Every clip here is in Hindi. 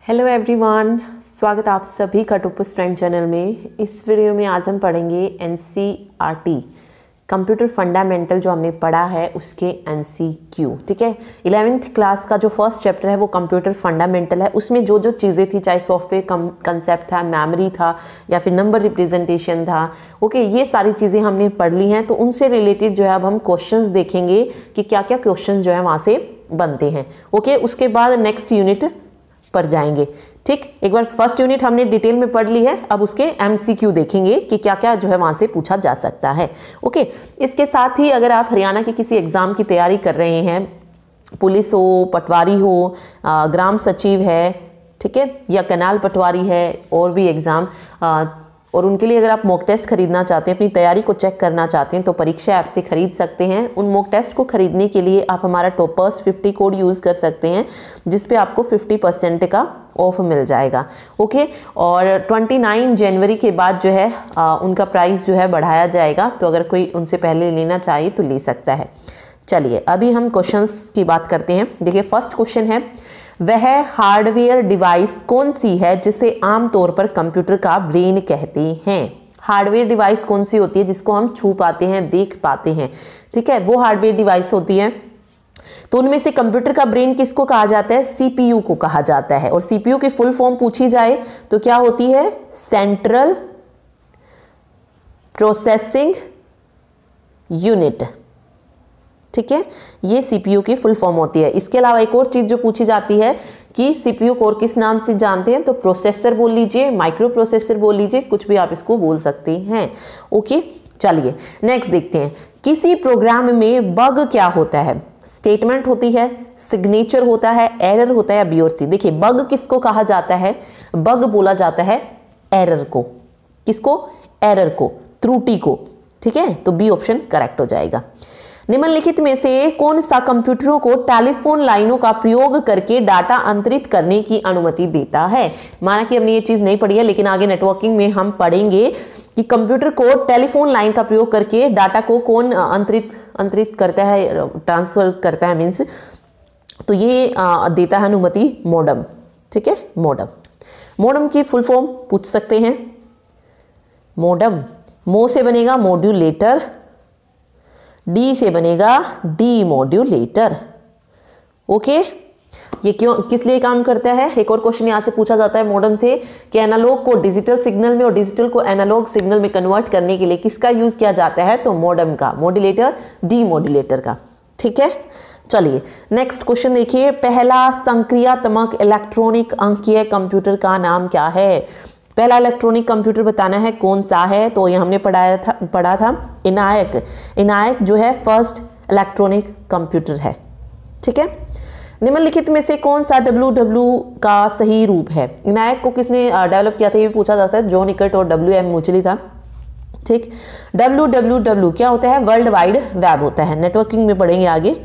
हेलो एवरीवन, स्वागत आप सभी का टोपो स्ट्रेंथ चैनल में। इस वीडियो में आज हम पढ़ेंगे एनसीईआरटी कंप्यूटर फंडामेंटल जो हमने पढ़ा है उसके एमसीक्यू। ठीक है, 11th क्लास का जो फर्स्ट चैप्टर है वो कंप्यूटर फंडामेंटल है। उसमें जो जो चीज़ें थी, चाहे सॉफ्टवेयर कंसेप्ट था, मेमोरी था या फिर नंबर रिप्रेजेंटेशन था, ओके, ये सारी चीज़ें हमने पढ़ ली हैं। तो उनसे रिलेटेड जो है अब हम क्वेश्चंस देखेंगे कि क्या क्या क्वेश्चंस जो है वहाँ से बनते हैं। ओके, उसके बाद नेक्स्ट यूनिट पर जाएंगे। ठीक, एक बार फर्स्ट यूनिट हमने डिटेल में पढ़ ली है, अब उसके एमसीक्यू देखेंगे कि क्या क्या जो है वहां से पूछा जा सकता है। ओके, इसके साथ ही अगर आप हरियाणा के किसी एग्जाम की तैयारी कर रहे हैं, पुलिस हो, पटवारी हो, ग्राम सचिव है, ठीक है, या कनाल पटवारी है, और भी एग्जाम, और उनके लिए अगर आप मॉक टेस्ट खरीदना चाहते हैं, अपनी तैयारी को चेक करना चाहते हैं, तो परीक्षा ऐप से खरीद सकते हैं। उन मॉक टेस्ट को खरीदने के लिए आप हमारा टॉपर्स 50 कोड यूज़ कर सकते हैं, जिस पे आपको 50% का ऑफ मिल जाएगा। ओके, और 29 जनवरी के बाद जो है उनका प्राइस जो है बढ़ाया जाएगा, तो अगर कोई उनसे पहले लेना चाहिए तो ले सकता है। चलिए अभी हम क्वेश्चंस की बात करते हैं। देखिए फर्स्ट क्वेश्चन है, वह हार्डवेयर डिवाइस कौन सी है जिसे आमतौर पर कंप्यूटर का ब्रेन कहते हैं। हार्डवेयर डिवाइस कौन सी होती है जिसको हम छू पाते हैं, देख पाते हैं, ठीक है, वो हार्डवेयर डिवाइस होती है। तो उनमें से कंप्यूटर का ब्रेन किसको कहा जाता है? सीपीयू को कहा जाता है। और सीपीयू की फुल फॉर्म पूछी जाए तो क्या होती है? Central processing unit. ठीक है, ये सीपीयू की फुल फॉर्म होती है। इसके अलावा एक और चीज जो पूछी जाती है कि सीपीयू को और किस नाम से जानते हैं, तो प्रोसेसर बोल लीजिए, माइक्रो प्रोसेसर बोल लीजिए, कुछ भी आप इसको बोल सकते हैं। ओके, चलिए नेक्स्ट देखते हैं। किसी प्रोग्राम में बग क्या होता है? स्टेटमेंट होती है, सिग्नेचर होता है, एरर होता है, बी और सी। देखिए बग किसको कहा जाता है? बग बोला जाता है एरर को। किसको? एरर को, त्रुटि को। ठीक है, तो बी ऑप्शन करेक्ट हो जाएगा। निम्नलिखित में से कौन सा कंप्यूटरों को टेलीफोन लाइनों का प्रयोग करके डाटा अंतरित करने की अनुमति देता है? माना कि हमने ये चीज नहीं पढ़ी है, लेकिन आगे नेटवर्किंग में हम पढ़ेंगे कि कंप्यूटर को टेलीफोन लाइन का प्रयोग करके डाटा को कौन अंतरित करता है, ट्रांसफर करता है, मीन्स तो ये देता है अनुमति मॉडम। ठीक है, मॉडम। मॉडम की फुल फॉर्म पूछ सकते हैं। मॉडम, मो से बनेगा मॉड्यूलेटर, डी से बनेगा डी मॉड्यूलेटर। ओके, ये क्यों, किस लिए काम करता है? एक और क्वेश्चन यहां से पूछा जाता है मॉडम से कि एनालॉग को डिजिटल सिग्नल में और डिजिटल को एनालॉग सिग्नल में कन्वर्ट करने के लिए किसका यूज किया जाता है? तो मॉडम का, मॉड्यूलेटर, डी मॉड्यूलेटर का। ठीक है, चलिए नेक्स्ट क्वेश्चन देखिए। पहला संक्रियात्मक इलेक्ट्रॉनिक अंकीय कंप्यूटर का नाम क्या है? पहला इलेक्ट्रॉनिक कंप्यूटर बताना है कौन सा है, तो ये हमने पढ़ा था इनायक। इनायक जो है फर्स्ट इलेक्ट्रॉनिक कंप्यूटर है। ठीक है, निम्नलिखित में से कौन सा WW का सही रूप है? इनायक को किसने डेवलप किया था ये पूछा जाता है। जॉन इकर्ट और WM मूचली था। ठीक, WWW क्या होता है? वर्ल्ड वाइड वेब होता है, नेटवर्किंग में पढ़ेंगे आगे।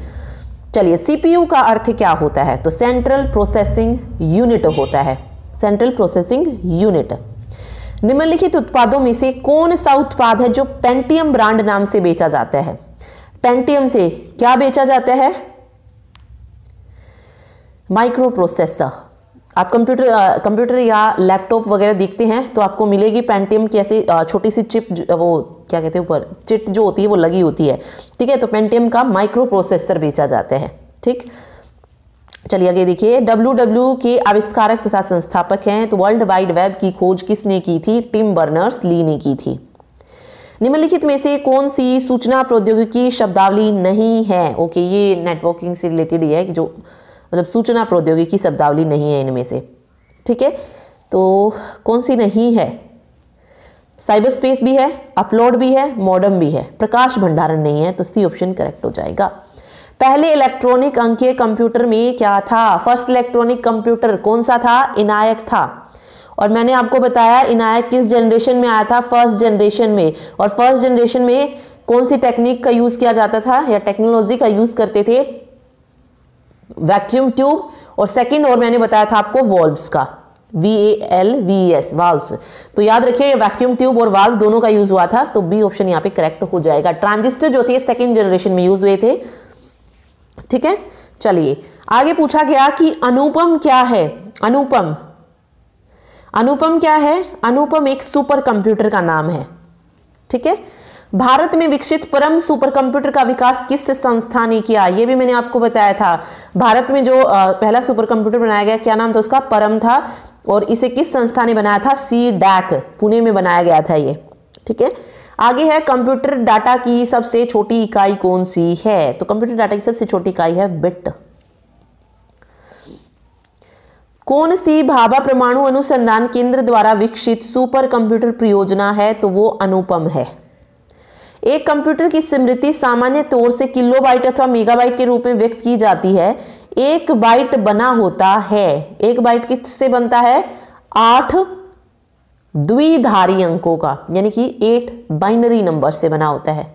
चलिए CPU का अर्थ क्या होता है? तो सेंट्रल प्रोसेसिंग यूनिट होता है, सेंट्रल प्रोसेसिंग यूनिट। निम्नलिखित उत्पादों में से कौन सा उत्पाद है जो पेंटियम ब्रांड नाम से बेचा जाता है? पेंटियम से क्या बेचा जाता है? Micro processor. आप कंप्यूटर या लैपटॉप वगैरह देखते हैं तो आपको मिलेगी पेंटियम की ऐसी छोटी सी चिप, वो क्या कहते हैं, ऊपर चिट जो होती है वो लगी होती है। ठीक है, तो पेंटियम का माइक्रो प्रोसेसर बेचा जाता है। ठीक, चलिए आगे देखिए। WW के आविष्कारक तथा संस्थापक हैं, तो वर्ल्ड वाइड वेब की खोज किसने की थी? टिम बर्नर्स-ली ने की थी। निम्नलिखित में से कौन सी सूचना प्रौद्योगिकी शब्दावली नहीं है? ओके, ये नेटवर्किंग से रिलेटेड ही है कि जो मतलब सूचना प्रौद्योगिकी शब्दावली नहीं है इनमें से। ठीक है, तो कौन सी नहीं है? साइबर स्पेस भी है, अपलोड भी है, मॉडम भी है, प्रकाश भंडारण नहीं है, तो सी ऑप्शन करेक्ट हो जाएगा। पहले इलेक्ट्रॉनिक अंकीय कंप्यूटर में क्या था? फर्स्ट इलेक्ट्रॉनिक कंप्यूटर कौन सा था? इनायक था। और मैंने आपको बताया इनायक किस जनरेशन में आया था? फर्स्ट जनरेशन में। और फर्स्ट जनरेशन में कौन सी टेक्निक का यूज किया जाता था या टेक्नोलॉजी का यूज करते थे? Vacuum tube. और सेकंड और मैंने बताया था आपको वॉल्व्स का, VALVES, वाल्व्स। तो याद रखिए वैक्यूम ट्यूब और वाल्व दोनों का यूज हुआ था, तो बी ऑप्शन यहाँ पे करेक्ट हो जाएगा। ट्रांजिस्टर जो थे सेकंड जनरेशन में यूज हुए थे। ठीक है, चलिए आगे पूछा गया कि अनुपम क्या है? अनुपम अनुपम क्या है? अनुपम एक सुपर कंप्यूटर का नाम है। ठीक है। भारत में विकसित परम सुपर कंप्यूटर का विकास किस संस्था ने किया? ये भी मैंने आपको बताया था। भारत में जो पहला सुपर कंप्यूटर बनाया गया, क्या नाम था उसका? परम था। और इसे किस संस्था ने बनाया था? CDAC, पुणे में बनाया गया था ये। ठीक है। आगे है, कंप्यूटर डाटा की सबसे छोटी इकाई कौन सी है? तो कंप्यूटर डाटा की सबसे छोटी इकाई है बिट। कौन सी भाभा परमाणु अनुसंधान केंद्र द्वारा विकसित सुपर कंप्यूटर परियोजना है? तो वो अनुपम है। एक कंप्यूटर की स्मृति सामान्य तौर से किलोबाइट अथवा मेगाबाइट के रूप में व्यक्त की जाती है। एक बाइट बना होता है, एक बाइट किससे बनता है? 8 द्विधारी अंकों का, यानी कि 8 बाइनरी नंबर से बना होता है।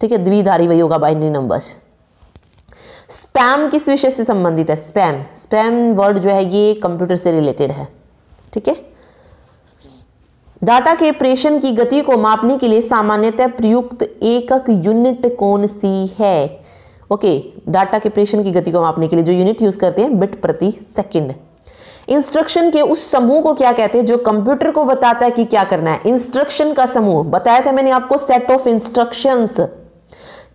ठीक है, द्विधारी वही होगा, बाइनरी नंबर्स। स्पैम किस विषय से संबंधित है? स्पैम वर्ड जो है ये कंप्यूटर से रिलेटेड है। ठीक है। डाटा के प्रेषण की गति को मापने के लिए सामान्यतः प्रयुक्त एकक यूनिट कौन सी है? ओके, डाटा के प्रेषण की गति को मापने के लिए जो यूनिट यूज करते हैं, बिट प्रति सेकंड। इंस्ट्रक्शन के उस समूह को क्या कहते हैं जो कंप्यूटर को बताता है कि क्या करना है? इंस्ट्रक्शन का समूह बताया था मैंने आपको, सेट ऑफ इंस्ट्रक्शंस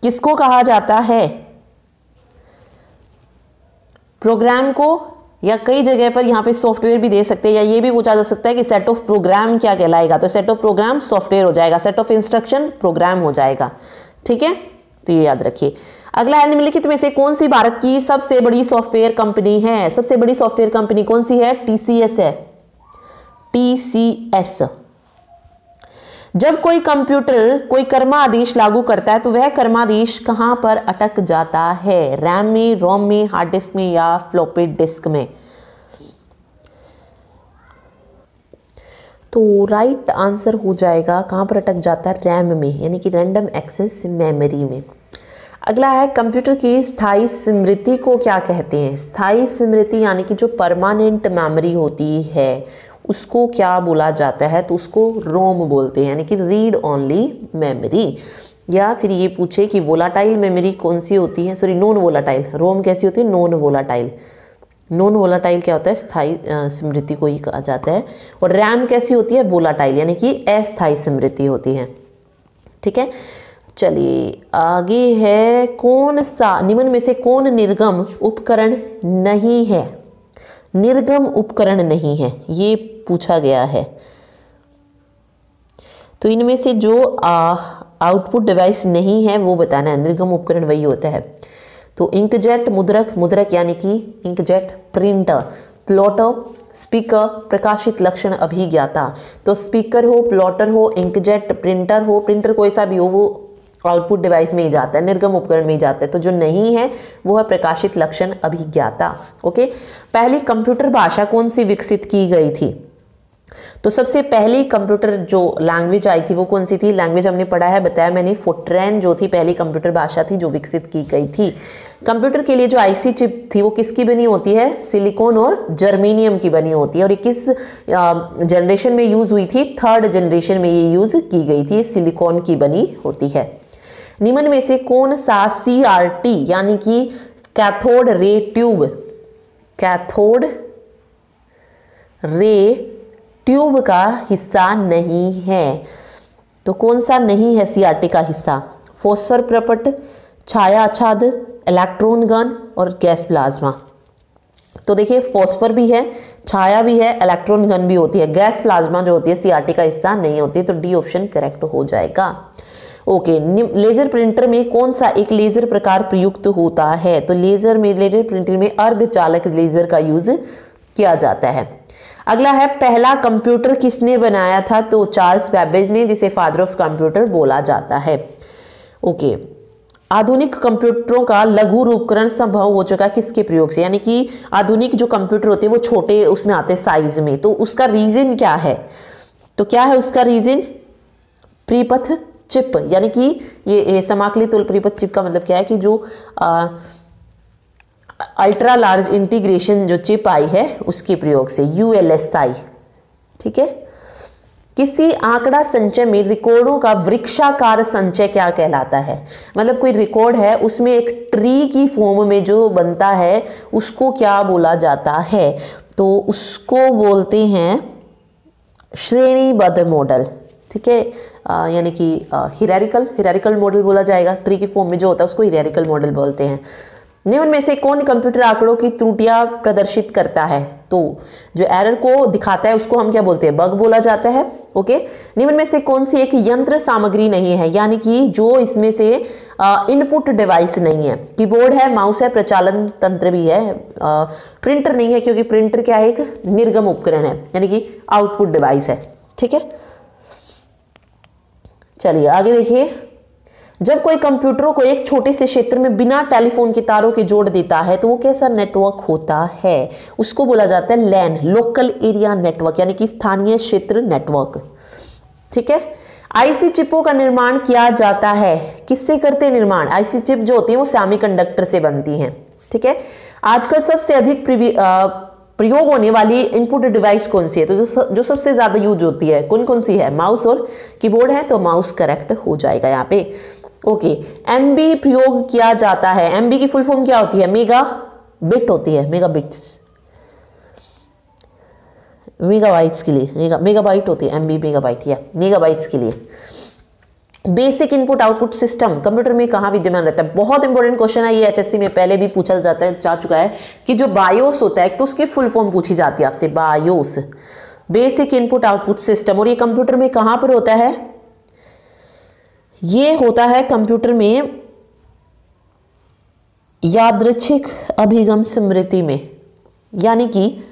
किसको कहा जाता है? प्रोग्राम को, या कई जगह पर यहाँ पे सॉफ्टवेयर भी दे सकते हैं, या ये भी पूछा जा सकता है कि सेट ऑफ प्रोग्राम क्या कहलाएगा? तो सेट ऑफ प्रोग्राम सॉफ्टवेयर हो जाएगा, सेट ऑफ इंस्ट्रक्शन प्रोग्राम हो जाएगा। ठीक है, तो ये याद रखिए। अगला है, निम्नलिखित में से कौन सी भारत की सबसे बड़ी सॉफ्टवेयर कंपनी है? सबसे बड़ी सॉफ्टवेयर कंपनी कौन सी है? TCS है, TCS। जब कोई कंप्यूटर कोई कर्मादेश लागू करता है तो वह कर्मादेश कहां पर अटक जाता है? रैम में, रोम में, हार्ड डिस्क में, या फ्लॉपी डिस्क में? तो राइट आंसर हो जाएगा, कहां पर अटक जाता है? रैम में, यानी कि रैंडम एक्सेस मेमोरी में। अगला है, कंप्यूटर की स्थायी स्मृति को क्या कहते हैं? स्थायी स्मृति यानी कि जो परमानेंट मेमोरी होती है उसको क्या बोला जाता है? तो उसको रोम बोलते हैं, यानी कि रीड ओनली मेमोरी। या फिर ये पूछे कि वोलाटाइल मेमोरी कौन सी होती है? Sorry, non volatile. रोम कैसी होती है? Non volatile. नॉन वोलाटाइल क्या होता है? स्थायी स्मृति को ही कहा जाता है। और रैम कैसी होती है? वोलाटाइल, यानी कि अस्थायी स्मृति होती है। ठीक है, चलिए आगे है, कौन सा निम्न में से कौन निर्गम उपकरण नहीं है? निर्गम उपकरण नहीं है, ये पूछा गया है। तो इनमें से जो आउटपुट डिवाइस नहीं है वो बताना है। निर्गम उपकरण वही होता है। तो इंकजेट, मुद्रक, मुद्रक यानी कि इंकजेट, प्रिंटर, प्लॉटर, स्पीकर, प्रकाशित लक्षण अभिज्ञाता। तो स्पीकर हो, प्लॉटर हो, इंकजेट, प्रिंटर हो, प्रिंटर कोई सा भी हो वो आउटपुट डिवाइस में ही जाता है, निर्गम उपकरण में ही जाता है। तो जो नहीं है वो है प्रकाशित लक्षण अभिज्ञाता। ओके, पहली कंप्यूटर भाषा कौन सी विकसित की गई थी? तो सबसे पहली कंप्यूटर जो लैंग्वेज आई थी वो कौन सी थी? लैंग्वेज हमने पढ़ा है, बताया मैंने, फोर्ट्रैन जो थी पहली कंप्यूटर भाषा थी जो विकसित की गई थी। कंप्यूटर के लिए जो आईसी चिप थी वो किसकी बनी होती है? सिलिकॉन और जर्मेनियम की बनी होती है। और ये किस जनरेशन में यूज हुई थी? 3rd जनरेशन में ये यूज की गई थी, सिलिकॉन की बनी होती है। निम्न में से कौन सा CRT यानी कि cathode ray tube, cathode ray tube का हिस्सा नहीं है? तो कौन सा नहीं है CRT का हिस्सा? फॉस्फर प्रपट, छाया आच्छाद, इलेक्ट्रॉन गन और गैस प्लाज्मा। तो देखिए, फॉस्फर भी है, छाया भी है, इलेक्ट्रॉन गन भी होती है, गैस प्लाज्मा जो होती है CRT का हिस्सा नहीं होती। तो डी ऑप्शन करेक्ट हो जाएगा। ओके, लेजर प्रिंटर में कौन सा एक लेजर प्रकार प्रयुक्त होता है? तो लेजर प्रिंटिंग में अर्धचालक लेजर का यूज किया जाता है। अगला है, पहला कंप्यूटर किसने बनाया था? तो चार्ल्स बैबेज ने, जिसे फादर ऑफ कंप्यूटर बोला जाता है। ओके, आधुनिक कंप्यूटरों का लघु रूपकरण संभव हो चुका किसके प्रयोग से? यानी कि आधुनिक जो कंप्यूटर होते हैं वो छोटे उसमें आते साइज में। तो उसका रीजन क्या है? तो क्या है उसका रीजन? प्रीपथ चिप, यानी कि ये समाकलित प्रीपथ चिप का मतलब क्या है कि जो अल्ट्रा लार्ज इंटीग्रेशन जो चिप आई है उसके प्रयोग से, ULSI। ठीक है। किसी आंकड़ा संचय में रिकॉर्डों का वृक्षाकार संचय क्या कहलाता है? मतलब कोई रिकॉर्ड है उसमें एक ट्री की फॉर्म में जो बनता है उसको क्या बोला जाता है? तो उसको बोलते हैं श्रेणीबद्ध मॉडल, ठीक है, यानी कि हिरारिकल मॉडल बोला जाएगा। ट्री के फॉर्म में जो होता है उसको हिरारिकल मॉडल बोलते हैं। निम्न में से कौन कंप्यूटर आंकड़ों की त्रुटियां प्रदर्शित करता है? तो जो एरर को दिखाता है उसको हम क्या बोलते हैं? बग बोला जाता है। ओके, निम्न में से कौन सी एक यंत्र सामग्री नहीं है, यानी कि जो इसमें से इनपुट डिवाइस नहीं है? कीबोर्ड है, माउस है, प्रचालन तंत्र भी है, प्रिंटर नहीं है, क्योंकि प्रिंटर क्या है? एक निर्गम उपकरण है, यानी कि आउटपुट डिवाइस है। ठीक है, चलिए आगे देखिए। जब कोई कंप्यूटरों को एक छोटे से क्षेत्र में बिना टेलीफोन के तारों के जोड़ देता है तो वो कैसा नेटवर्क होता है? उसको बोला जाता है लैन, लोकल एरिया नेटवर्क, यानी कि स्थानीय क्षेत्र नेटवर्क। ठीक है, आईसी चिपों का निर्माण किया जाता है, किससे करते हैं निर्माण? आईसी चिप जो होती है वो सेमीकंडक्टर से बनती हैं। ठीक है, आजकल सबसे अधिक प्रयोग होने वाली इनपुट डिवाइस कौन सी है? तो जो सबसे ज्यादा यूज होती है कौन कौन सी है? माउस और कीबोर्ड है, तो माउस करेक्ट हो जाएगा यहाँ पे। ओके, एमबी प्रयोग किया जाता है। एमबी की फुल फॉर्म क्या होती है? मेगा बिट होती है, मेगाबिट्स, मेगाबाइट्स के लिए मेगाबाइट होती है एमबी, मेगाबाइट या मेगाबाइट्स के लिए। Basic input output system computer में कहाँ विद्यमान रहता है? बहुत इंपॉर्टेंट क्वेश्चन है ये, एचएससी में पहले भी पूछा जा चुका है कि जो बायोस होता है तो उसकी फुल फॉर्म पूछी जाती है आपसे, BIOS, basic input output system. और ये कंप्यूटर में कहाँ पर होता है? ये होता है कंप्यूटर में यादृच्छिक अभिगम स्मृति में, यानी कि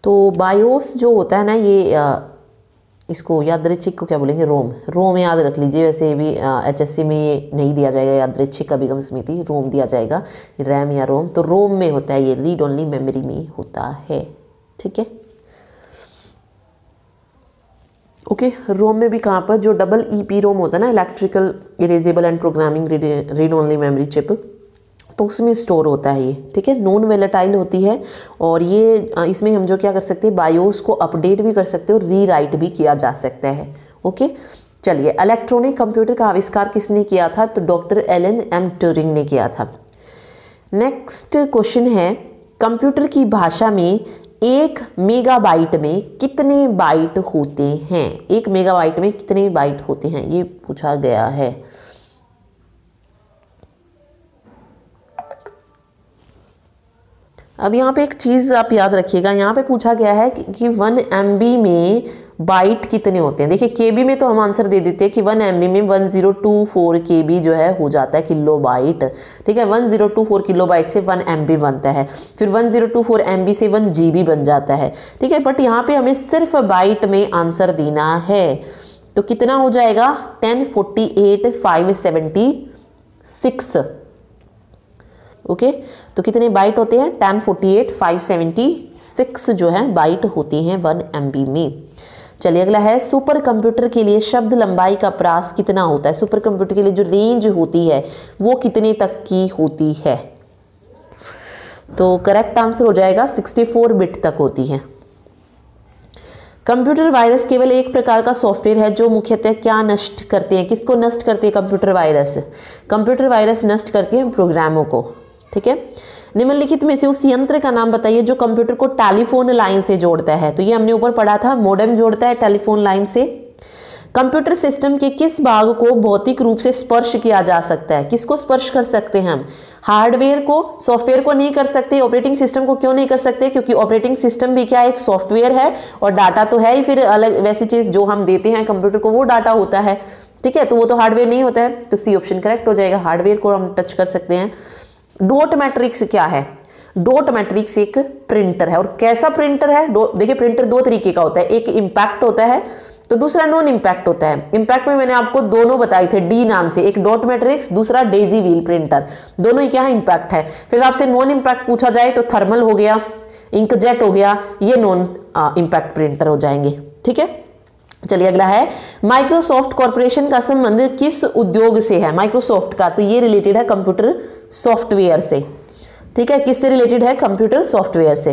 तो बायोस जो होता है ना, ये इसको यादृच्छिक को क्या बोलेंगे? रोम याद रख लीजिए। वैसे भी एचएससी में ये नहीं दिया जाएगा यादृच्छिक अभिगम स्मृति, रोम दिया जाएगा, रैम या रोम। तो रोम में होता है ये, रीड ओनली मेमोरी में होता है। ठीक है, ओके, रोम में भी कहाँ पर? जो डबल ईपी रोम होता है ना, electrical erasable and programming read only memory chip, तो उसमें स्टोर होता है ये। ठीक है, नॉन वोलेटाइल होती है और ये इसमें हम जो क्या कर सकते हैं, बायोस को अपडेट भी कर सकते हैं और रीराइट भी किया जा सकता है। ओके, चलिए, इलेक्ट्रॉनिक कंप्यूटर का आविष्कार किसने किया था? तो डॉक्टर एलन एम ट्यूरिंग ने किया था। नेक्स्ट क्वेश्चन है, कंप्यूटर की भाषा में 1 मेगाबाइट में कितने बाइट होते हैं? 1 मेगाबाइट में कितने बाइट होते हैं, ये पूछा गया है। अब यहाँ पे एक चीज़ आप याद रखिएगा, यहाँ पे पूछा गया है कि 1 MB में बाइट कितने होते हैं। देखिए KB में तो हम आंसर दे देते हैं कि 1 MB में 1024 KB जो है हो जाता है किलो बाइट। ठीक है, 1024 किलो बाइट से 1 MB बनता है, फिर 1024 MB से 1 GB बन जाता है। ठीक है, बट यहाँ पे हमें सिर्फ बाइट में आंसर देना है, तो कितना हो जाएगा? 1048,576। ओके, तो कितने बाइट होते हैं? 1048,576 जो है बाइट होती हैं 1 MB में। चलिए अगला है, सुपर कंप्यूटर के लिए शब्द लंबाई का प्रास कितना होता है? सुपर कंप्यूटर के लिए जो रेंज होती है वो कितने तक की होती है? तो करेक्ट आंसर हो जाएगा 64 बिट तक होती है। कंप्यूटर वायरस केवल एक प्रकार का सॉफ्टवेयर है जो मुख्यतः क्या नष्ट करते हैं? किसको नष्ट करते हैं कंप्यूटर वायरस? कंप्यूटर वायरस नष्ट करते हैं प्रोग्रामों को। ठीक है, निम्नलिखित में से उस यंत्र का नाम बताइए जो कंप्यूटर को टेलीफोन लाइन से जोड़ता है। तो ये हमने ऊपर पढ़ा था, मॉडेम जोड़ता है टेलीफोन लाइन से। कंप्यूटर सिस्टम के किस भाग को भौतिक रूप से स्पर्श किया जा सकता है? किसको स्पर्श कर सकते हैं हम? हार्डवेयर को, सॉफ्टवेयर को नहीं कर सकते। ऑपरेटिंग सिस्टम को क्यों नहीं कर सकते? क्योंकि ऑपरेटिंग सिस्टम भी क्या एक सॉफ्टवेयर है और डाटा तो है ही, फिर अलग वैसी चीज जो हम देते हैं कंप्यूटर को वो डाटा होता है। ठीक है, तो वो तो हार्डवेयर नहीं होता है, तो सी ऑप्शन करेक्ट हो जाएगा। हार्डवेयर को हम टच कर सकते हैं। डॉट मैट्रिक्स क्या है? डॉट मैट्रिक्स एक प्रिंटर है। और कैसा प्रिंटर है? देखिए, प्रिंटर 2 तरीके का होता है, एक इम्पैक्ट होता है तो दूसरा नॉन इम्पैक्ट होता है। इम्पैक्ट में मैंने आपको दोनों बताए थे डी नाम से, एक डॉट मैट्रिक्स, दूसरा डेजी व्हील प्रिंटर, दोनों ही क्या है? इम्पैक्ट है। फिर आपसे नॉन इम्पैक्ट पूछा जाए तो थर्मल हो गया, इंकजेट हो गया, ये नॉन इम्पैक्ट प्रिंटर हो जाएंगे। ठीक है, चलिए अगला है, माइक्रोसॉफ्ट कॉर्पोरेशन का संबंध किस उद्योग से है? माइक्रोसॉफ्ट का, तो ये रिलेटेड है कंप्यूटर सॉफ्टवेयर से। ठीक है, किससे रिलेटेड है? कंप्यूटर सॉफ्टवेयर से।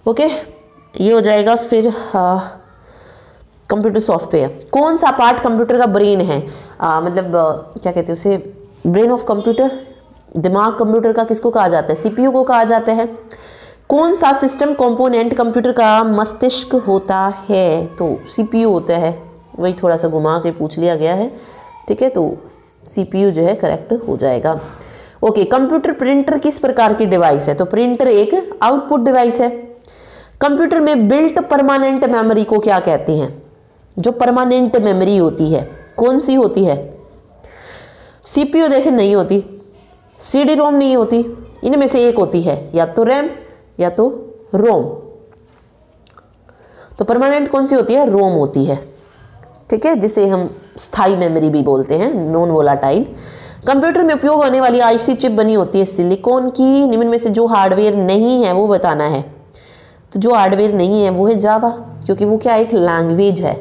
ओके, ये हो जाएगा फिर कंप्यूटर सॉफ्टवेयर। कौन सा पार्ट कंप्यूटर का ब्रेन है? मतलब क्या कहते हैं उसे? ब्रेन ऑफ कंप्यूटर, दिमाग कंप्यूटर का किसको कहा जाता है? CPU को कहा जाता है। कौन सा सिस्टम कंपोनेंट कंप्यूटर का मस्तिष्क होता है? तो सीपीयू होता है, वही थोड़ा सा घुमा के पूछ लिया गया है, ठीक है, तो सीपीयू जो है करेक्ट हो जाएगा। ओके, कंप्यूटर प्रिंटर किस प्रकार की डिवाइस है? तो प्रिंटर एक आउटपुट डिवाइस है। कंप्यूटर में बिल्ट परमानेंट मेमोरी को क्या कहते हैं? जो परमानेंट मेमोरी होती है कौन सी होती है? सीपीयू देखें नहीं होती, सीडी रोम नहीं होती, इनमें से एक होती है, या तो रैम या तो रोम। तो परमानेंट कौन सी होती है? रोम होती है, ठीक है, जिसे हम स्थायी मेमोरी भी बोलते हैं, नॉन वोलाटाइल। कंप्यूटर में उपयोग होने वाली आईसी चिप बनी होती है सिलिकॉन की। निम्न में से जो हार्डवेयर नहीं है वो बताना है। तो जो हार्डवेयर नहीं है वो है जावा, क्योंकि वो क्या एक लैंग्वेज है,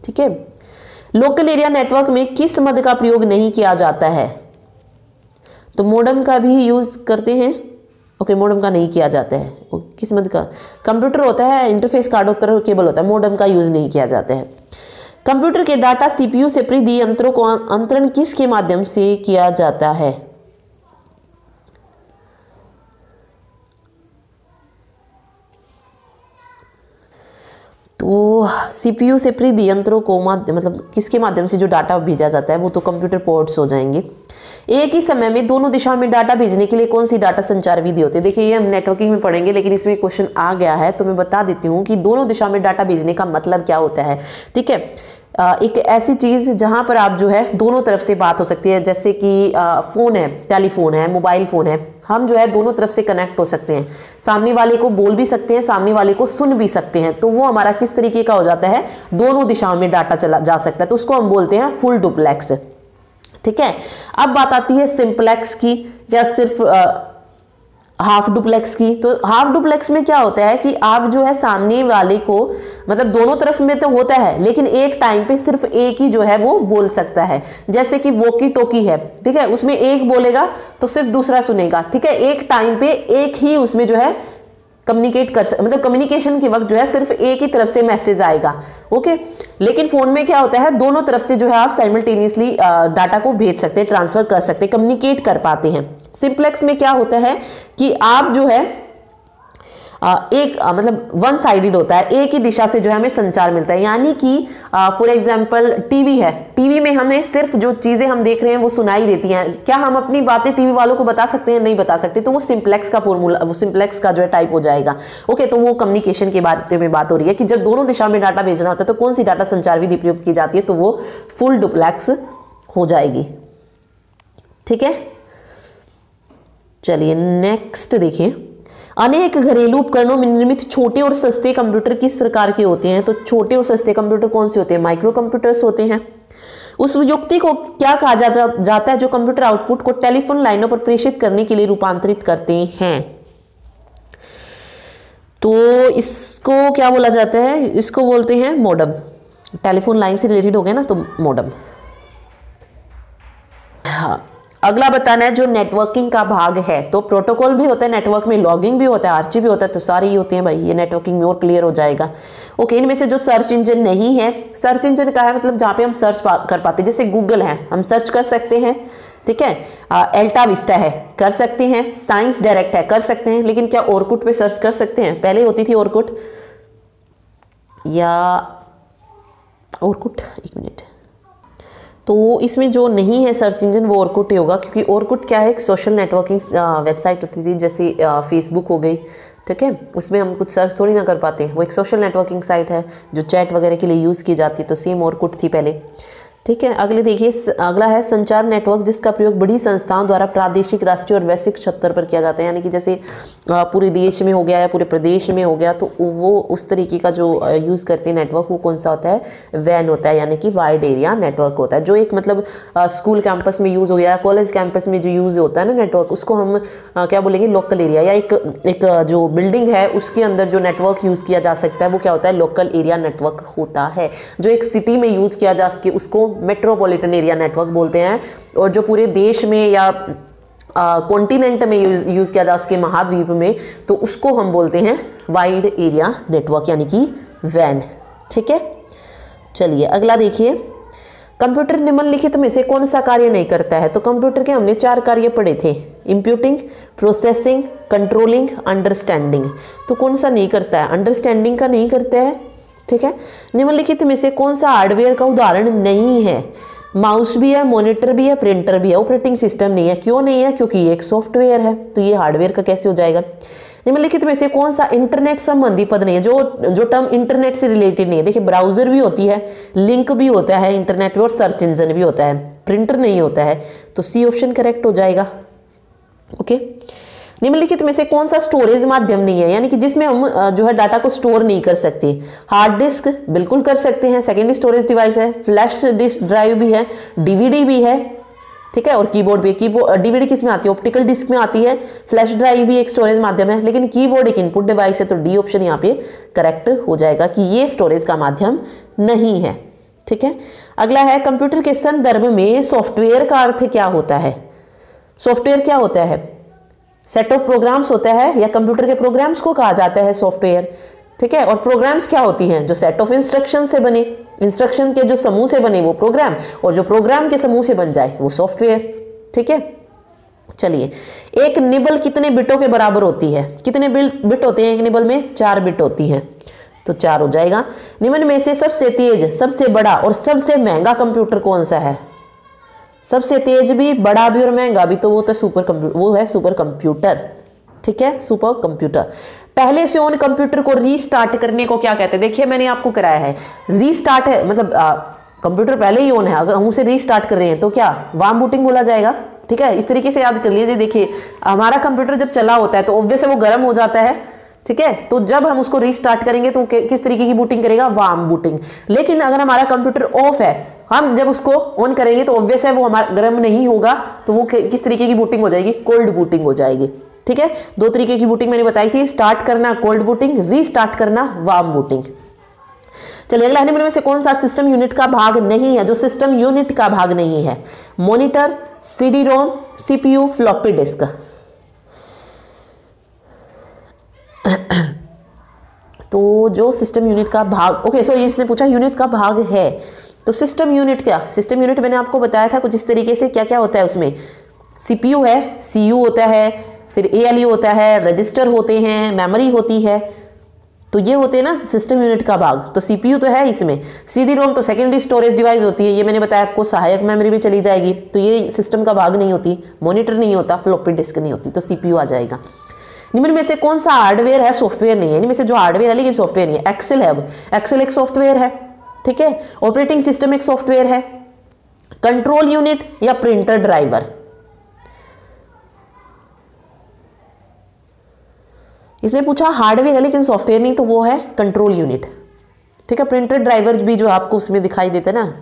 ठीक है। लोकल एरिया नेटवर्क में किस मद का प्रयोग नहीं किया जाता है? तो मॉडेम का भी यूज करते हैं। ओके, मॉडेम का नहीं किया जाता है। किस मद का? कंप्यूटर होता है, इंटरफेस कार्ड होता है, केबल होता है, मॉडेम का यूज नहीं किया जाता है। कंप्यूटर के डाटा सीपीयू से परिधीय यंत्रों को अंतरण किसके माध्यम से किया जाता है? तो सीपीयू से परिधीय यंत्रों को मतलब किसके माध्यम से जो डाटा भेजा जाता है वो तो कंप्यूटर पोर्ट्स हो जाएंगे। एक ही समय में दोनों दिशा में डाटा भेजने के लिए कौन सी डाटा संचार विधि होती है? देखिए ये हम नेटवर्किंग में पढ़ेंगे, लेकिन इसमें क्वेश्चन आ गया है तो मैं बता देती हूँ कि दोनों दिशा में डाटा भेजने का मतलब क्या होता है, ठीक है। एक ऐसी चीज़ जहाँ पर आप जो है दोनों तरफ से बात हो सकती है, जैसे कि फ़ोन है, टेलीफोन है, मोबाइल फ़ोन है, हम जो है दोनों तरफ से कनेक्ट हो सकते हैं, सामने वाले को बोल भी सकते हैं, सामने वाले को सुन भी सकते हैं। तो वो हमारा किस तरीके का हो जाता है? दोनों दिशाओं में डाटा चला जा सकता है, तो उसको हम बोलते हैं फुल डुप्लेक्स, ठीक है। अब बात आती है सिंपलेक्स की या सिर्फ हाफ डुप्लेक्स की। तो हाफ डुप्लेक्स में क्या होता है कि आप जो है सामने वाले को मतलब दोनों तरफ में तो होता है, लेकिन एक टाइम पे सिर्फ एक ही जो है वो बोल सकता है। जैसे कि वॉकी टॉकी है, ठीक है, उसमें एक बोलेगा तो सिर्फ दूसरा सुनेगा, ठीक है। एक टाइम पे एक ही उसमें जो है कम्युनिकेट कर मतलब कम्युनिकेशन के वक्त जो है सिर्फ एक ही तरफ से मैसेज आएगा, ओके। लेकिन फोन में क्या होता है, दोनों तरफ से जो है आप साइमल्टेनियसली डाटा को भेज सकते हैं, ट्रांसफर कर सकते हैं, कम्युनिकेट कर पाते हैं। सिंप्लेक्स में क्या होता है कि आप जो है एक मतलब वन साइडेड होता है, एक ही दिशा से जो है हमें संचार मिलता है। यानी कि फॉर एग्जांपल टीवी है, टीवी में हमें सिर्फ जो चीजें हम देख रहे हैं वो सुनाई देती हैं। क्या हम अपनी बातें टीवी वालों को बता सकते हैं? नहीं बता सकते। तो वो सिंप्लेक्स का फॉर्मूला, वो सिंप्लेक्स का जो है टाइप हो जाएगा, ओके। तो वो कम्युनिकेशन के बारे में बात हो रही है कि जब दोनों दिशा में डाटा भेजना होता है तो कौन सी डाटा संचार विधि प्रयुक्त की जाती है? तो वो फुल डुप्लेक्स हो जाएगी, ठीक है। चलिए नेक्स्ट देखिए, अनेक घरेलू उपकरणों में निर्मित छोटे और सस्ते कंप्यूटर किस प्रकार के होते हैं? तो छोटे और सस्ते कंप्यूटर कौन से होते हैं? माइक्रो कंप्यूटर्स होते हैं। उस युक्ति को क्या कहा जाता है जो कंप्यूटर आउटपुट को टेलीफोन लाइनों पर प्रेषित करने के लिए रूपांतरित करते हैं? तो इसको क्या बोला जाता है? इसको बोलते हैं मॉडेम। टेलीफोन लाइन से रिलेटेड हो गया ना, तो मॉडेम। हाँ, अगला बताना है जो नेटवर्किंग का भाग है। तो प्रोटोकॉल भी होता है नेटवर्क में, लॉगिंग भी होता है, आरची भी होता है, तो सारे ही होते हैं भाई। ये नेटवर्किंग में और क्लियर हो जाएगा, ओके। इनमें से जो सर्च इंजन नहीं है, सर्च इंजन का है मतलब जहाँ पे हम सर्च कर पाते हैं, जैसे गूगल है, हम सर्च कर सकते हैं, ठीक है। एल्टा विस्टा है, कर सकते हैं। साइंस डायरेक्ट है, कर सकते हैं। लेकिन क्या ओरकुट पे सर्च कर सकते हैं? पहले होती थी ओरकुट, या ओरकुट, एक मिनट, तो इसमें जो नहीं है सर्च इंजन वो ओरकुट ही होगा, क्योंकि ओरकुट क्या है, एक सोशल नेटवर्किंग वेबसाइट होती थी, जैसे फेसबुक हो गई, ठीक है। उसमें हम कुछ सर्च थोड़ी ना कर पाते हैं, वो एक सोशल नेटवर्किंग साइट है जो चैट वगैरह के लिए यूज़ की जाती है। तो सेम ओरकुट थी पहले, ठीक है। अगले देखिए, अगला है संचार नेटवर्क जिसका प्रयोग बड़ी संस्थाओं द्वारा प्रादेशिक, राष्ट्रीय और वैश्विक स्तर पर किया जाता है। यानी कि जैसे पूरे देश में हो गया या पूरे प्रदेश में हो गया, तो वो उस तरीके का जो यूज़ करते हैं नेटवर्क, वो कौन सा होता है? वैन होता है, यानी कि वाइड एरिया नेटवर्क होता है। जो एक मतलब स्कूल कैंपस में यूज़ हो गया, कॉलेज कैंपस में जो यूज़ होता है ना नेटवर्क, उसको हम क्या बोलेंगे? Local area. या एक जो बिल्डिंग है उसके अंदर जो नेटवर्क यूज़ किया जा सकता है वो क्या होता है? लोकल एरिया नेटवर्क होता है। जो एक सिटी में यूज़ किया जा सके उसको मेट्रोपॉलिटन एरिया नेटवर्क बोलते हैं। और जो पूरे देश में या कॉन्टिनेंट में यूज़ किया जा सके, महाद्वीप में, तो उसको हम बोलते हैं वाइड एरिया नेटवर्क, यानी कि वैन, ठीक है। चलिए अगला देखिए, कंप्यूटर निम्नलिखित में से कौन सा कार्य नहीं करता है? तो कंप्यूटर के हमने 4 कार्य पढ़े थे, इंप्यूटिंग, प्रोसेसिंग, कंट्रोलिंग, अंडरस्टैंडिंग। तो कौन सा नहीं करता है? अंडरस्टैंडिंग का नहीं करता है। ठीक है, निम्नलिखित में से कौन सा हार्डवेयर का उदाहरण नहीं है? माउस भी है, मॉनिटर भी है, प्रिंटर भी है, ऑपरेटिंग सिस्टम नहीं है। क्यों नहीं है? क्योंकि ये एक सॉफ्टवेयर है, तो ये हार्डवेयर का कैसे हो जाएगा? निम्नलिखित में से कौन सा इंटरनेट संबंधी पद नहीं है? जो टर्म इंटरनेट से रिलेटेड नहीं है। देखिए, ब्राउजर भी होती है, लिंक भी होता है इंटरनेट पे, और सर्च इंजन भी होता है, प्रिंटर नहीं होता है, तो सी ऑप्शन करेक्ट हो जाएगा। ओके, निम्नलिखित में से कौन सा स्टोरेज माध्यम नहीं है, यानी कि जिसमें हम जो है डाटा को स्टोर नहीं कर सकते? हार्ड डिस्क बिल्कुल कर सकते हैं, सेकेंडरी स्टोरेज डिवाइस है, फ्लैश डिस्क ड्राइव भी है, डीवीडी भी है, ठीक है, और कीबोर्ड भी। कीबोर्ड डीवीडी किस में आती है? ऑप्टिकल डिस्क में आती है। फ्लैश ड्राइव भी एक स्टोरेज माध्यम है, लेकिन कीबोर्ड एक इनपुट डिवाइस है, तो डी ऑप्शन यहाँ पे करेक्ट हो जाएगा कि ये स्टोरेज का माध्यम नहीं है। ठीक है, अगला है कंप्यूटर के संदर्भ में सॉफ्टवेयर का अर्थ क्या होता है? सॉफ्टवेयर क्या होता है? सेट ऑफ प्रोग्राम्स होता है, या कंप्यूटर के प्रोग्राम्स को कहा जाता है सॉफ्टवेयर। ठीक है, और प्रोग्राम्स क्या होती हैं? जो सेट ऑफ इंस्ट्रक्शन से बने, इंस्ट्रक्शन के जो समूह से बने वो प्रोग्राम, और जो प्रोग्राम के समूह से बन जाए वो सॉफ्टवेयर। ठीक है, चलिए, एक निबल कितने बिटों के बराबर होती है? कितने बिट होते हैं एक निबल में? 4 बिट होती है, तो 4 हो जाएगा। निम्न में से सबसे तेज, सबसे बड़ा और सबसे महंगा कंप्यूटर कौन सा है? सबसे तेज भी, बड़ा भी और महंगा भी, तो वो तो सुपर कंप्यूटर। ठीक है, सुपर कंप्यूटर। पहले से ऑन कंप्यूटर को रीस्टार्ट करने को क्या कहते हैं? देखिए, मैंने आपको कराया है, रीस्टार्ट है मतलब कंप्यूटर पहले ही ऑन है, अगर हम उसे रीस्टार्ट कर रहे हैं तो क्या वार्म बूटिंग बोला जाएगा। ठीक है, इस तरीके से याद कर लीजिए। देखिए, हमारा कंप्यूटर जब चला होता है तो ऑब्वियस है वो गर्म हो जाता है। ठीक है, तो जब हम उसको रीस्टार्ट करेंगे तो किस तरीके की बूटिंग करेगा? Warm booting. लेकिन अगर हमारा कंप्यूटर ऑफ है, हम जब उसको ऑन करेंगे तो ऑब्वियस है वो हमारा गर्म नहीं होगा, तो वो किस तरीके की बूटिंग हो जाएगी? कोल्ड बूटिंग हो जाएगी। ठीक है, 2 तरीके की बूटिंग मैंने बताई थी, स्टार्ट करना कोल्ड बूटिंग, रीस्टार्ट करना वार्म बूटिंग। चलिए, अगला निम्न में से कौन सा सिस्टम यूनिट का भाग नहीं है? जो सिस्टम यूनिट का भाग नहीं है, monitor, CD ROM, CPU, floppy disk. तो जो सिस्टम यूनिट का भाग, ओके सॉरी, इसने पूछा यूनिट का भाग है, तो सिस्टम यूनिट क्या? सिस्टम यूनिट मैंने आपको बताया था कुछ इस तरीके से। क्या क्या होता है उसमें? सीपीयू है, सीयू होता है, फिर एएलयू होता है, रजिस्टर होते हैं, मेमोरी होती है, तो ये होते हैं ना सिस्टम यूनिट का भाग। तो सीपीयू तो है इसमें, सीडी रोम तो सेकेंडरी स्टोरेज डिवाइस होती है, ये मैंने बताया आपको, सहायक मेमोरी में चली जाएगी, तो ये सिस्टम का भाग नहीं होती। मॉनिटर नहीं होता, फ्लॉपी डिस्क नहीं होती, तो सीपीयू आ जाएगा। निम्न में से कौन सा हार्डवेयर है, सॉफ्टवेयर नहीं है? इनमें से जो हार्डवेयर है लेकिन सॉफ्टवेयर नहीं है, एक्सेल है। अब एक्सेल एक सॉफ्टवेयर है। ठीक है, ऑपरेटिंग सिस्टम एक सॉफ्टवेयर है, कंट्रोल यूनिट या प्रिंटर ड्राइवर। इसने पूछा हार्डवेयर है लेकिन सॉफ्टवेयर नहीं, तो वो है कंट्रोल यूनिट। ठीक है, प्रिंटर ड्राइवर भी जो आपको उसमें दिखाई देता है ना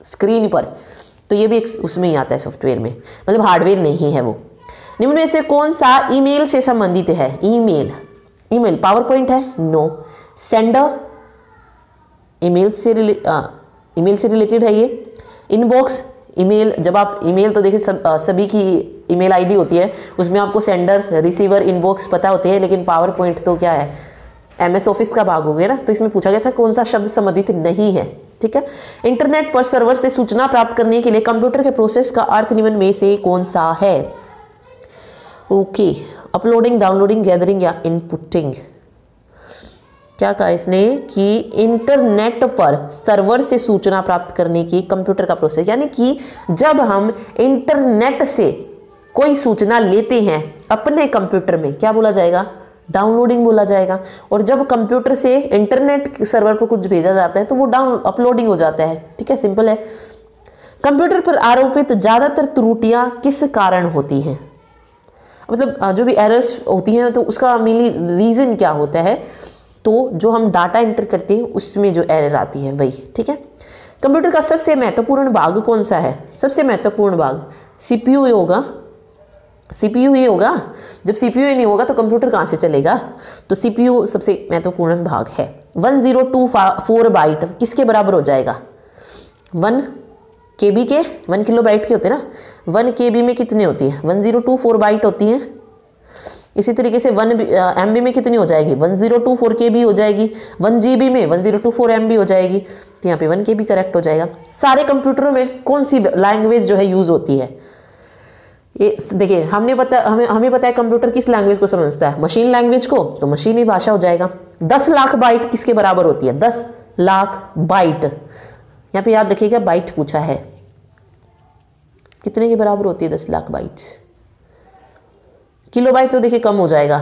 स्क्रीन पर, तो ये भी एक उसमें ही आता है सॉफ्टवेयर में, मतलब हार्डवेयर नहीं है वो। निम्न में से कौन सा ईमेल से संबंधित है? ईमेल पावर पॉइंट है? नो। सेंडर ईमेल से रिलेटेड है ये। इनबॉक्स ईमेल, जब आप ईमेल तो देखिए सभी की ईमेल आईडी होती है, उसमें आपको सेंडर, रिसीवर, इनबॉक्स पता होते हैं, लेकिन पावर पॉइंट तो क्या है? एमएस ऑफिस का भाग हो गया ना, तो इसमें पूछा गया था कौन सा शब्द संबंधित नहीं है। ठीक है, इंटरनेट पर सर्वर से सूचना प्राप्त करने के लिए कंप्यूटर के प्रोसेस का अर्थ निम्न में से कौन सा है? ओके, अपलोडिंग, डाउनलोडिंग, गैदरिंग या इनपुटिंग। क्या कहा इसने कि इंटरनेट पर सर्वर से सूचना प्राप्त करने की कंप्यूटर का प्रोसेस, यानी कि जब हम इंटरनेट से कोई सूचना लेते हैं अपने कंप्यूटर में, क्या बोला जाएगा? डाउनलोडिंग बोला जाएगा। और जब कंप्यूटर से इंटरनेट सर्वर पर कुछ भेजा जाता है तो वो अपलोडिंग हो जाता है। ठीक है, सिंपल है। कंप्यूटर पर आरोपित ज्यादातर त्रुटियां किस कारण होती हैं? मतलब जो भी एरर्स होती हैं तो उसका मेनली रीजन क्या होता है? तो जो हम डाटा एंटर करते हैं उसमें जो एरर आती है वही। ठीक है, कंप्यूटर का सबसे महत्वपूर्ण भाग कौन सा है? सबसे महत्वपूर्ण भाग सीपीयू होगा। सीपीयू ही होगा। जब सीपीयू ही नहीं होगा तो कंप्यूटर कहाँ से चलेगा? तो सीपीयू सबसे महत्वपूर्ण भाग है। 1024 बाइट किसके बराबर हो जाएगा? 1 KB के, 1 किलोबाइट के होते हैं ना, 1 KB में कितने होती है? 1024 बाइट होती हैं। इसी तरीके से 1 MB में कितनी हो जाएगी? 1024 KB हो जाएगी। 1 GB में 1024 MB हो जाएगी, तो यहाँ पे 1 KB करेक्ट हो जाएगा। सारे कंप्यूटरों में कौन सी लैंग्वेज जो है यूज़ होती है? ये देखिए, हमें पता है कंप्यूटर किस लैंग्वेज को समझता है, मशीन लैंग्वेज को, तो मशीनी भाषा हो जाएगा। 10 लाख बाइट किसके बराबर होती है? 10 लाख बाइट। यहाँ पे याद रखिएगा बाइट पूछा है, कितने के बराबर होती है 10 लाख बाइट? किलोबाइट तो देखिए कम हो जाएगा,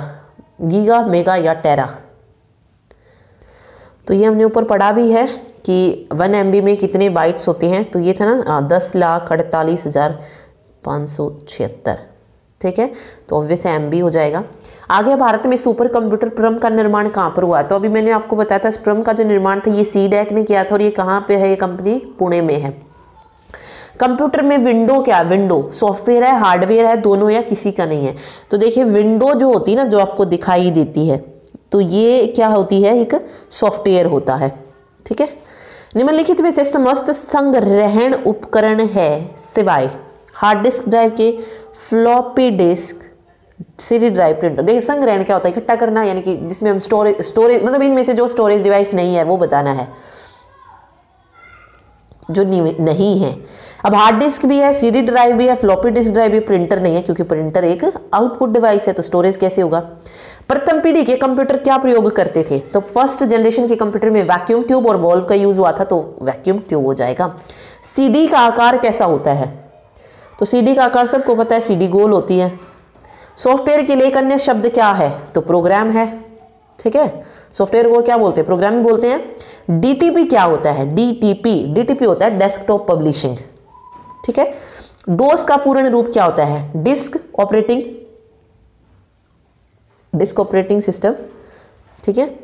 गीगा, मेगा या टेरा। तो ये हमने ऊपर पढ़ा भी है कि 1 MB में कितने बाइट्स होते हैं, तो ये था ना 10,48,576। ठीक है, तो ऑब्वियस MB हो जाएगा। आगे भारत में सुपर कंप्यूटर प्रम का निर्माण कहाँ पर हुआ है? तो अभी मैंने आपको बताया था प्रम का जो निर्माण था ये सीडैक ने किया था, और ये कहाँ पे है? ये कंपनी पुणे में है। कंप्यूटर में विंडो क्या है? विंडो सॉफ्टवेयर है, हार्डवेयर है, दोनों या किसी का नहीं है? तो देखिए विंडो जो होती है ना, जो आपको दिखाई देती है, तो ये क्या होती है? एक सॉफ्टवेयर होता है। ठीक है, निम्नलिखित में से समस्त संग्रहण उपकरण है सिवाय हार्ड डिस्क ड्राइव के, floppy disk, CD drive, printer. देखिए संग्रहण क्या होता है? इकट्ठा करना, यानी कि जिसमें हम स्टोरेज मतलब इनमें से जो स्टोरेज डिवाइस नहीं है वो बताना है, जो नहीं है। अब हार्ड डिस्क भी है, सीडी ड्राइव भी है, फ्लॉपी डिस्क ड्राइव भी, प्रिंटर नहीं है क्योंकि प्रिंटर एक आउटपुट डिवाइस है, तो स्टोरेज कैसे होगा? प्रथम पीढ़ी के कंप्यूटर क्या प्रयोग करते थे? तो फर्स्ट जनरेशन के कंप्यूटर में वैक्यूम ट्यूब और वॉल्व का यूज हुआ था, तो वैक्यूम ट्यूब हो जाएगा। सीडी का आकार कैसा होता है? तो सीडी का आकार सबको पता है, सीडी गोल होती है। सॉफ्टवेयर के लिए एक अन्य शब्द क्या है? तो प्रोग्राम है। ठीक है, सॉफ्टवेयर को क्या बोलते हैं? प्रोग्रामिंग बोलते हैं। डीटीपी क्या होता है? डीटीपी होता है डेस्कटॉप पब्लिशिंग। ठीक है, डोस का पूर्ण रूप क्या होता है? Disk operating system. ठीक है,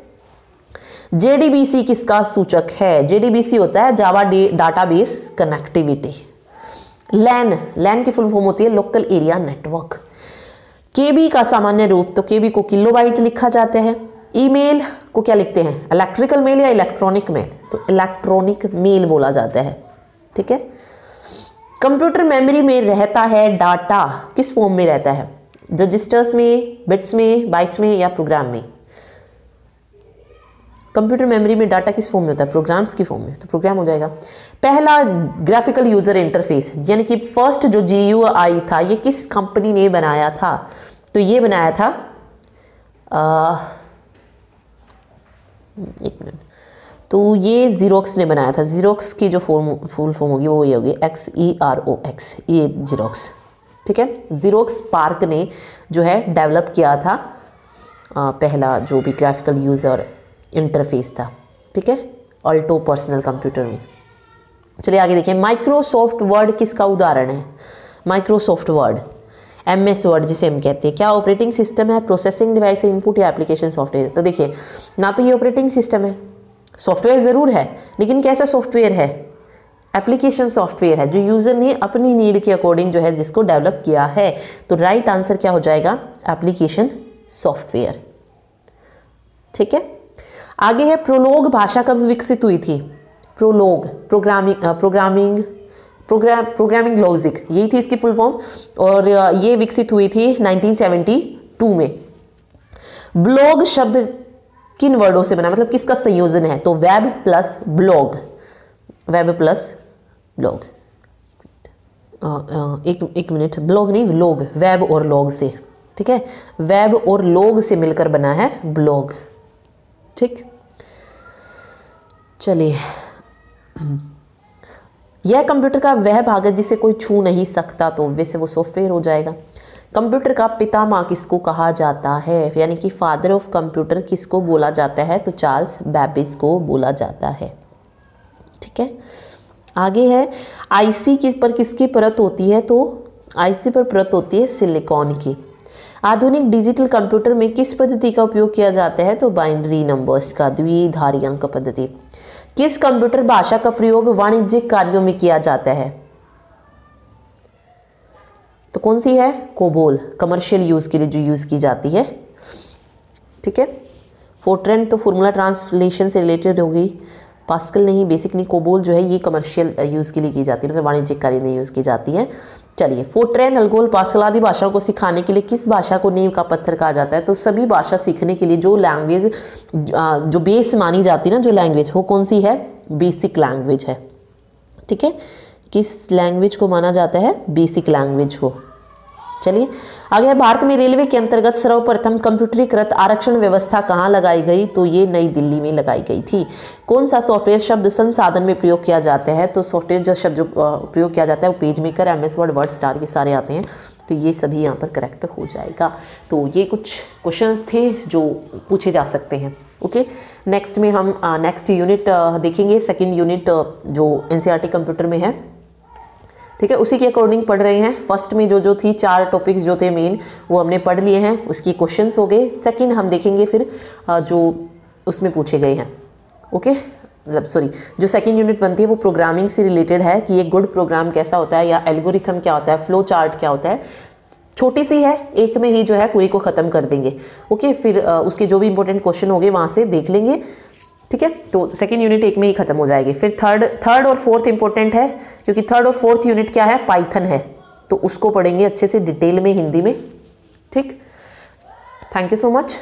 जेडीबीसी किसका सूचक है? जेडीबीसी होता है जावा डाटाबेस कनेक्टिविटी। लैन की फुल फॉर्म होती है लोकल एरिया नेटवर्क। केबी का सामान्य रूप, तो केबी को किलोबाइट लिखा जाता है। ईमेल को क्या लिखते हैं? इलेक्ट्रिकल मेल या इलेक्ट्रॉनिक मेल? तो इलेक्ट्रॉनिक मेल बोला जाता है। ठीक है, कंप्यूटर मेमोरी में रहता है डाटा किस फॉर्म में रहता है? रजिस्टर्स में, बिट्स में, बाइट्स में या प्रोग्राम में? कंप्यूटर मेमोरी में डाटा किस फॉर्म में होता है? प्रोग्राम्स की फॉर्म में, तो प्रोग्राम हो जाएगा। पहला ग्राफिकल यूजर इंटरफेस यानी कि फर्स्ट जो GUI था, ये किस कंपनी ने बनाया था? तो ये बनाया था एक मिनट, तो ये जीरोक्स ने बनाया था। जीरोक्स की जो फुल फॉर्म होगी वो ये होगी XEROX, ये जीरोक्स। ठीक है, जीरोक्स पार्क ने जो है डेवलप किया था पहला जो भी ग्राफिकल यूज़र इंटरफेस था। ठीक है, ऑल्टो पर्सनल कंप्यूटर में। चलिए आगे देखिए, माइक्रोसॉफ्ट वर्ड किसका उदाहरण है? माइक्रोसॉफ्ट वर्ड, MS वर्ड जिसे हम कहते हैं, क्या ऑपरेटिंग सिस्टम है, प्रोसेसिंग डिवाइस है, इनपुट या एप्लीकेशन सॉफ्टवेयर? तो देखिए ना तो ये ऑपरेटिंग सिस्टम है, सॉफ्टवेयर ज़रूर है, लेकिन कैसा सॉफ्टवेयर है? एप्लीकेशन सॉफ्टवेयर है, जो यूज़र ने अपनी नीड के अकॉर्डिंग जो है जिसको डेवलप किया है। तो राइट आंसर क्या हो जाएगा? Application software. ठीक है, आगे है प्रोलोग भाषा कब विकसित हुई थी? प्रोलोग प्रोग्रामिंग लॉजिक, यही थी इसकी फुल फॉर्म, और ये विकसित हुई थी 1972 में। ब्लॉग शब्द किन वर्डों से बना, मतलब किसका संयोजन है? तो web plus blog, web plus blog. एक मिनट, ब्लॉग नहीं, व्लॉग, वेब और लॉग से। ठीक है, वेब और लॉग से मिलकर बना है ब्लॉग। ठीक, चलिए, यह कंप्यूटर का वह भाग है जिसे कोई छू नहीं सकता, तो वैसे वो सॉफ्टवेयर हो जाएगा। कंप्यूटर का पितामह किसको कहा जाता है, यानी कि फादर ऑफ कंप्यूटर किसको बोला जाता है? तो चार्ल्स बेबेज को बोला जाता है। ठीक है, आगे है आईसी पर किसकी परत होती है? तो आईसी पर परत होती है सिलिकॉन की। आधुनिक डिजिटल कंप्यूटर में किस पद्धति का उपयोग किया जाता है? तो बाइनरी नंबर्स का, द्विधारी अंक पद्धति। किस कंप्यूटर भाषा का प्रयोग वाणिज्यिक कार्यों में किया जाता है? तो कौन सी है? कोबोल, कमर्शियल यूज के लिए जो यूज की जाती है। ठीक है, फोर्ट्रैन तो फॉर्मूला ट्रांसलेशन से रिलेटेड होगी, पास्कल नहीं, बेसिक नहीं। कोबोल जो है ये कमर्शियल यूज के लिए की जाती है, मतलब वाणिज्यिक कार्य में यूज की जाती है। चलिए, फोर्ट्रैन, अल्गोल, पास्कल आदि भाषाओं को सिखाने के लिए किस भाषा को नींव का पत्थर कहा जाता है? तो सभी भाषा सीखने के लिए जो लैंग्वेज जो बेस मानी जाती है ना, जो लैंग्वेज, वो कौन सी है? बेसिक लैंग्वेज है। ठीक है, किस लैंग्वेज को माना जाता है? बेसिक लैंग्वेज को। चलिए आगे है, भारत में रेलवे के अंतर्गत सर्वप्रथम कंप्यूटरीकृत आरक्षण व्यवस्था कहाँ लगाई गई? तो ये नई दिल्ली में लगाई गई थी। कौन सा सॉफ्टवेयर शब्द संसाधन में प्रयोग किया जाता है? तो सॉफ्टवेयर जो शब्द प्रयोग किया जाता है वो page maker, MS word, word star, ये सारे आते हैं, तो ये सभी यहाँ पर करेक्ट हो जाएगा। तो ये कुछ क्वेश्चंस थे जो पूछे जा सकते हैं। ओके, नेक्स्ट में हम नेक्स्ट यूनिट देखेंगे, सेकेंड यूनिट जो NCERT कंप्यूटर में है, ठीक है, उसी के अकॉर्डिंग पढ़ रहे हैं। फर्स्ट में जो थी 4 टॉपिक्स जो थे मेन, वो हमने पढ़ लिए हैं, उसकी क्वेश्चंस हो गए। सेकंड हम देखेंगे फिर जो उसमें पूछे गए हैं। ओके, मतलब सॉरी, जो सेकंड यूनिट बनती है वो प्रोग्रामिंग से रिलेटेड है कि एक गुड प्रोग्राम कैसा होता है, या एल्गोरिथम क्या होता है, फ्लो चार्ट क्या होता है। छोटी सी है, एक में ही जो है पूरी को ख़त्म कर देंगे। ओके, फिर उसके जो भी इंपॉर्टेंट क्वेश्चन होंगे वहाँ से देख लेंगे, ठीक है। तो सेकेंड यूनिट एक में ही खत्म हो जाएगी। फिर थर्ड और फोर्थ इंपॉर्टेंट है, क्योंकि थर्ड और फोर्थ यूनिट क्या है, पाइथन है, तो उसको पढ़ेंगे अच्छे से डिटेल में हिंदी में, ठीक। Thank you so much.